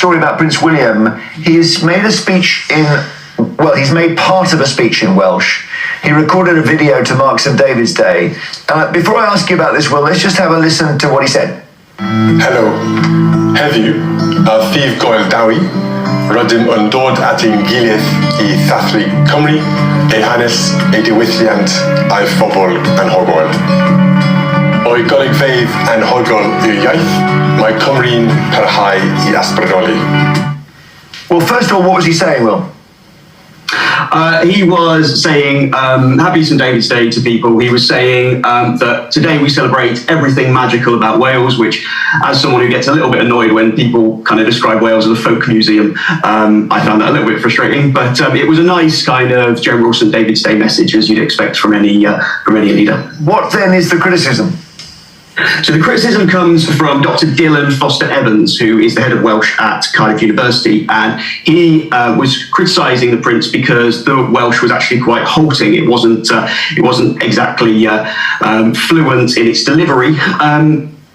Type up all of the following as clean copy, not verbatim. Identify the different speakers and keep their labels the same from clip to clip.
Speaker 1: story about Prince William. He's made a speech he's made part of a speech in Welsh. He recorded a video to mark St David's Day. Before I ask you about this, Will, let's just have a listen to what he said.
Speaker 2: Hello. Heddiw, a Ddydd Goel Dawi, rydym yn dod at ein gilydd I ddathlu Cymru, ei hanes, ei diwylliant a'i phobl anhygoel. O'i golygfeydd anhygoel i'r iaith, mae Cymru'n parhau I ysbrydoli.
Speaker 1: Well, first of all, what was he saying, Will?
Speaker 3: He was saying happy St David's Day to people. He was saying that today we celebrate everything magical about Wales, which, as someone who gets a little bit annoyed when people kind of describe Wales as a folk museum, I found that a little bit frustrating. But it was a nice kind of general St David's Day message, as you'd expect from any leader. What then is the criticism? So the criticism comes from Dr. Dylan Foster Evans, who is the head of Welsh at Cardiff University, and he was criticising the Prince because the Welsh was actually quite halting. It wasn't exactly fluent in its delivery.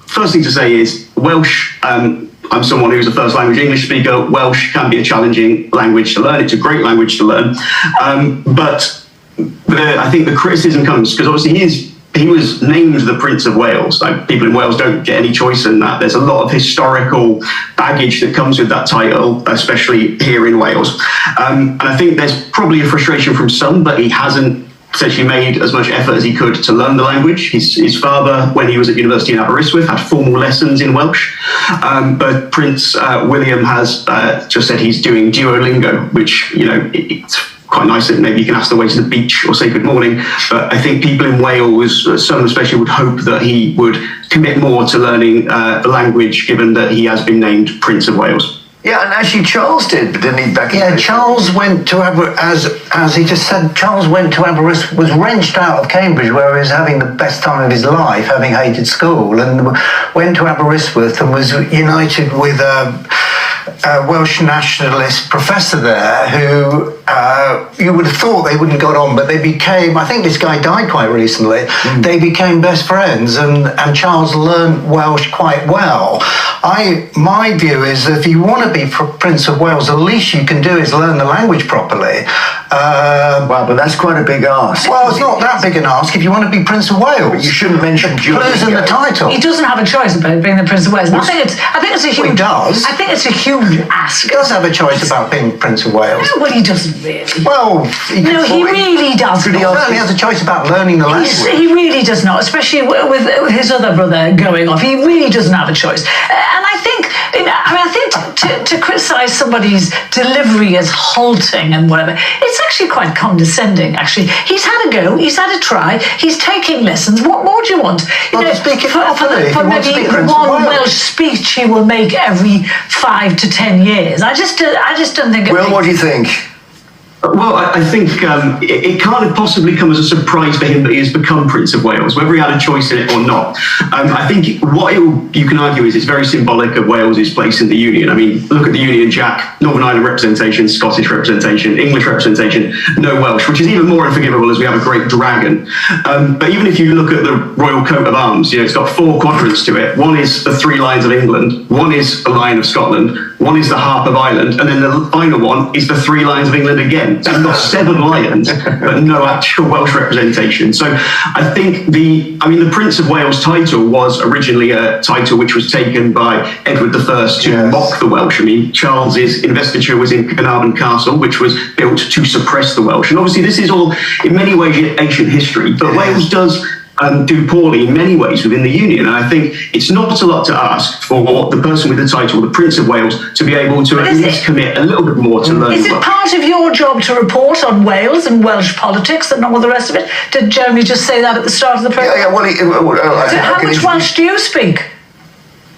Speaker 3: First thing to say is Welsh. I'm someone who's a first language English speaker. Welsh can be a challenging language to learn. It's a great language to learn, but I think the criticism comes because obviously he was named the Prince of Wales. Like, people in Wales don't get any choice in that. There's a lot of historical baggage that comes with that title, especially here in Wales. And I think there's probably a frustration from some, but he hasn't essentially made as much effort as he could to learn the language. His father, when he was at university in Aberystwyth, had formal lessons in Welsh. But Prince William has just said he's doing Duolingo, which, it's quite nice that maybe you can ask the way to the beach or say good morning, but I think people in Wales, some especially, would hope that he would commit more to learning the language, given that he has been named Prince of Wales. Yeah, and actually Charles did, didn't he?
Speaker 4: Charles went to as he just said, Charles went to Aberystwyth, was wrenched out of Cambridge, where he was having the best time of his life, having hated school, and went to Aberystwyth and was united with a Welsh nationalist professor there who you would have thought they wouldn't got on, but they became, I think this guy died quite recently, they became best friends, and Charles learned Welsh quite well. My view is if you want to be Prince of Wales, the least you can do is learn the language properly.
Speaker 1: Wow, but that's quite a big ask.
Speaker 4: Well, it's not that big an ask if you want to be Prince of Wales.
Speaker 1: But you shouldn't mention
Speaker 4: losing the title.
Speaker 5: He doesn't have a choice about being the Prince of Wales. I think it's a huge.
Speaker 4: Well, he does.
Speaker 5: I think it's a huge ask.
Speaker 4: He does have a choice about being Prince of Wales.
Speaker 5: No, well, he doesn't really.
Speaker 4: Well,
Speaker 5: he really does.
Speaker 4: He certainly has a choice about learning the language.
Speaker 5: He really does not, especially with his other brother going off. He really doesn't have a choice. And I think, to criticise somebody's delivery as halting and whatever, it's actually quite condescending. Actually, he's had a go. He's had a try. He's taking lessons. What more do you want? For maybe one Welsh speech he will make every 5 to 10 years. I just don't think.
Speaker 1: Will, what do you think?
Speaker 3: Well, I think it can't possibly come as a surprise for him that he has become Prince of Wales, whether he had a choice in it or not. I think what you can argue is it's very symbolic of Wales's place in the Union. I mean, look at the Union Jack, Northern Ireland representation, Scottish representation, English representation, no Welsh, which is even more unforgivable as we have a great dragon. But even if you look at the Royal Coat of Arms, it's got 4 quadrants to it. One is the 3 lions of England, one is the Lion of Scotland, one is the Harp of Ireland, and then the final one is the 3 lions of England again. So we've got 7 lions, but no actual Welsh representation. So I think the Prince of Wales title was originally a title which was taken by Edward I to mock the Welsh. I mean, Charles's investiture was in Carnarvon Castle, which was built to suppress the Welsh. And obviously this is all, in many ways, ancient history, but Wales does do poorly in many ways within the Union. And I think it's not a lot to ask for the person with the title, the Prince of Wales, to be able to at least commit a little bit more to learning.
Speaker 5: Is it part of your job to report on Wales and Welsh politics and all the rest of it? Did Jeremy just say that at the start of the program? How much Welsh do you speak?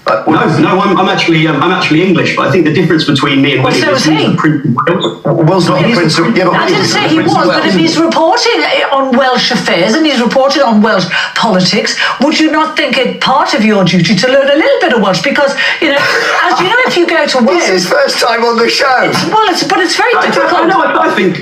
Speaker 3: No, I'm actually English, but I think the difference between me and William
Speaker 5: so is he.
Speaker 3: Prince of Wales.
Speaker 1: Will's not the Prince of Wales.
Speaker 5: I didn't say he was, but if he's reporting on Welsh affairs and he's reporting on Welsh politics, would you not think it part of your duty to learn a little bit of Welsh? Because, as you know, if you go to Wales...
Speaker 1: It's his first time on the show.
Speaker 5: But it's very difficult.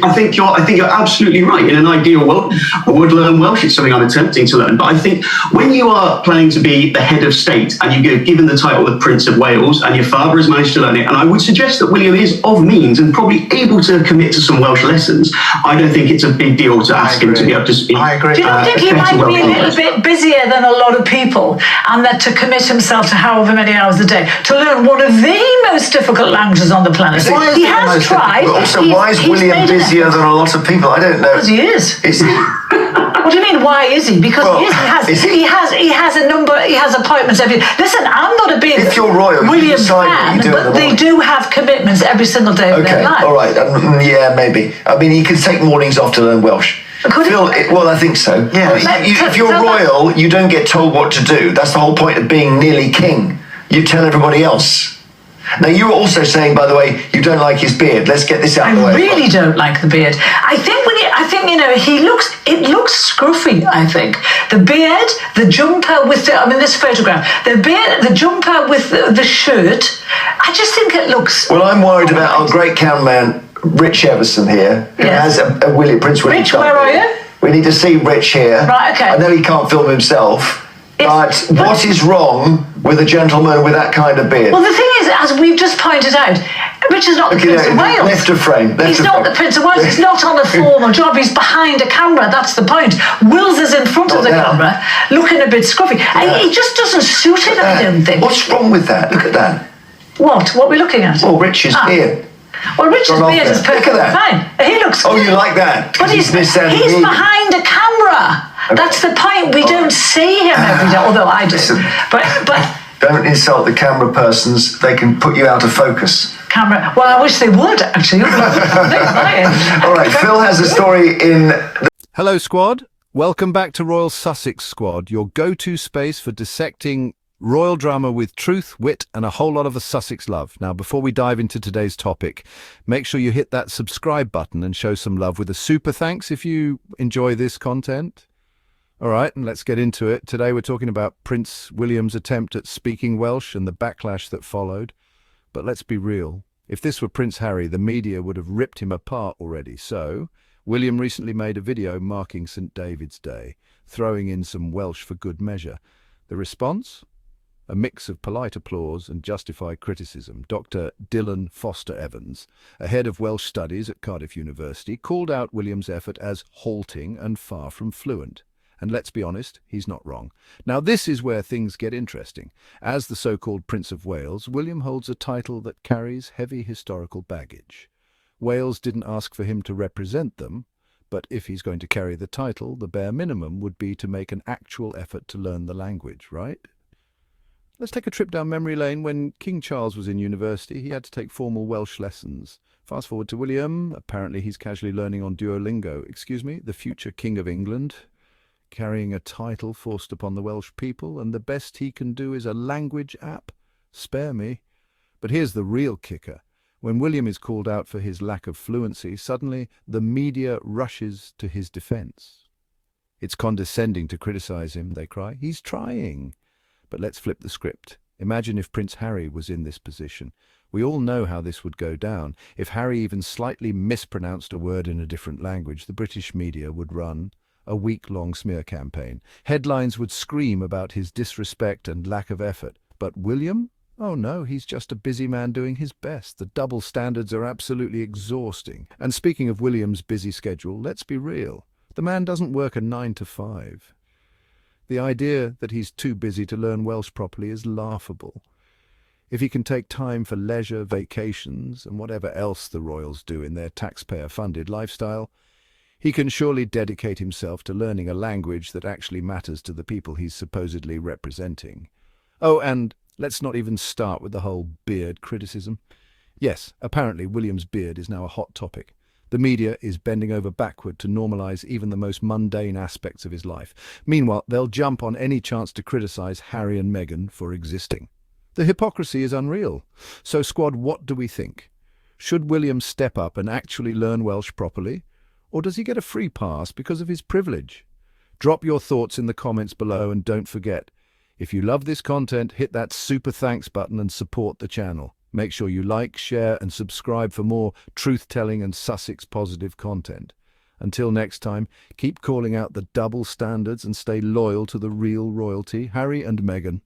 Speaker 3: I think you're absolutely right. In an ideal world, I would learn Welsh. It's something I'm attempting to learn. But I think when you are planning to be the head of state and you're given the the title of Prince of Wales, and your father has managed to learn it, and I would suggest that William is of means and probably able to commit to some Welsh lessons, I don't think it's a big deal to ask him to be able to speak.
Speaker 4: I agree.
Speaker 5: Do you not think he might be a little bit busier than a lot of people, and that to commit himself to however many hours a day to learn one of the most difficult languages on the planet? He has tried.
Speaker 1: But also, why is William busier than a lot of people? I don't know.
Speaker 5: Because he is.
Speaker 1: Is he?
Speaker 5: What do you mean? Why is he? Because
Speaker 1: Well,
Speaker 5: he is. He has a number. He has appointments every. Listen, I'm not a big
Speaker 1: If you're royal, you
Speaker 5: William
Speaker 1: decide what
Speaker 5: fan,
Speaker 1: you do in
Speaker 5: but
Speaker 1: the
Speaker 5: they
Speaker 1: morning.
Speaker 5: do have commitments every single day of their
Speaker 1: Okay,
Speaker 5: life.
Speaker 1: all right. Yeah, maybe. I mean, he can take mornings off to learn Welsh.
Speaker 5: Could he?
Speaker 1: Well, I think so.
Speaker 4: Yeah.
Speaker 1: If you're royal, you don't get told what to do. That's the whole point of being nearly king. You tell everybody else. Now, you were also saying, by the way, you don't like his beard. Let's get this out of the way.
Speaker 5: I really don't like the beard. I think it looks scruffy. I think the beard, the jumper with this photograph, the beard, the jumper with the shirt. I just think it looks.
Speaker 1: Well, I'm worried about our great cameraman, Rich Everson here, who
Speaker 5: Yes.
Speaker 1: has a Prince William.
Speaker 5: Rich, where are you?
Speaker 1: We need to see Rich here.
Speaker 5: Right, okay.
Speaker 1: I know he can't film himself. But what is wrong with a gentleman with that kind of beard?
Speaker 5: Well, the thing is, as we've just pointed out, Rich is not the Prince of Wales.
Speaker 1: Left of frame.
Speaker 5: He's not the Prince of Wales. He's not on a formal job. He's behind a camera. That's the point. Wills is in front of the camera, looking a bit scruffy. And he just doesn't suit it, I don't think.
Speaker 1: What's wrong with that? Look at that.
Speaker 5: What? What are we looking at?
Speaker 1: Well, Rich's beard.
Speaker 5: Well, Rich's
Speaker 1: Gone off
Speaker 5: beard
Speaker 1: there.
Speaker 5: is
Speaker 1: Look at
Speaker 5: perfectly
Speaker 1: that.
Speaker 5: fine. He looks
Speaker 1: Oh,
Speaker 5: good.
Speaker 1: you like that?
Speaker 5: But he's
Speaker 1: missounding.
Speaker 5: behind a camera. That's the point. We don't see him every day, although I do.
Speaker 1: Listen.
Speaker 5: But
Speaker 1: Don't insult the camera persons. They can put you out of focus.
Speaker 5: camera. Well, I wish they would actually.
Speaker 1: All right, Phil has a story in.
Speaker 6: Hello, squad. Welcome back to Royal Sussex Squad, your go-to space for dissecting royal drama with truth, wit, and a whole lot of a Sussex love. Now, before we dive into today's topic, make sure you hit that subscribe button and show some love with a super thanks if you enjoy this content. All right, and let's get into it. Today we're talking about Prince William's attempt at speaking Welsh and the backlash that followed. But let's be real. If this were Prince Harry, the media would have ripped him apart already. So, William recently made a video marking St. David's Day, throwing in some Welsh for good measure. The response? A mix of polite applause and justified criticism. Dr. Dylan Foster Evans, a head of Welsh studies at Cardiff University, called out William's effort as halting and far from fluent. And let's be honest, he's not wrong. Now, this is where things get interesting. As the so-called Prince of Wales, William holds a title that carries heavy historical baggage. Wales didn't ask for him to represent them, but if he's going to carry the title, the bare minimum would be to make an actual effort to learn the language, right? Let's take a trip down memory lane. When King Charles was in university, he had to take formal Welsh lessons. Fast forward to William. Apparently he's casually learning on Duolingo. Excuse me, the future King of England, carrying a title forced upon the Welsh people, and the best he can do is a language app? Spare me. But here's the real kicker. When William is called out for his lack of fluency, suddenly the media rushes to his defense. It's condescending to criticize him, they cry. He's trying. But let's flip the script. Imagine if Prince Harry was in this position. We all know how this would go down. If Harry even slightly mispronounced a word in a different language, the British media would run a week-long smear campaign. Headlines would scream about his disrespect and lack of effort. But William? Oh no, he's just a busy man doing his best. The double standards are absolutely exhausting. And speaking of William's busy schedule, let's be real. The man doesn't work a 9 to 5. The idea that he's too busy to learn Welsh properly is laughable. If he can take time for leisure, vacations, and whatever else the royals do in their taxpayer-funded lifestyle, he can surely dedicate himself to learning a language that actually matters to the people he's supposedly representing. Oh, and let's not even start with the whole beard criticism. Yes, apparently William's beard is now a hot topic. The media is bending over backward to normalise even the most mundane aspects of his life. Meanwhile, they'll jump on any chance to criticise Harry and Meghan for existing. The hypocrisy is unreal. So, squad, what do we think? Should William step up and actually learn Welsh properly? Or does he get a free pass because of his privilege? Drop your thoughts in the comments below, and don't forget, if you love this content, hit that super thanks button and support the channel. Make sure you like, share and subscribe for more truth-telling and Sussex positive content. Until next time, keep calling out the double standards and stay loyal to the real royalty, Harry and Meghan.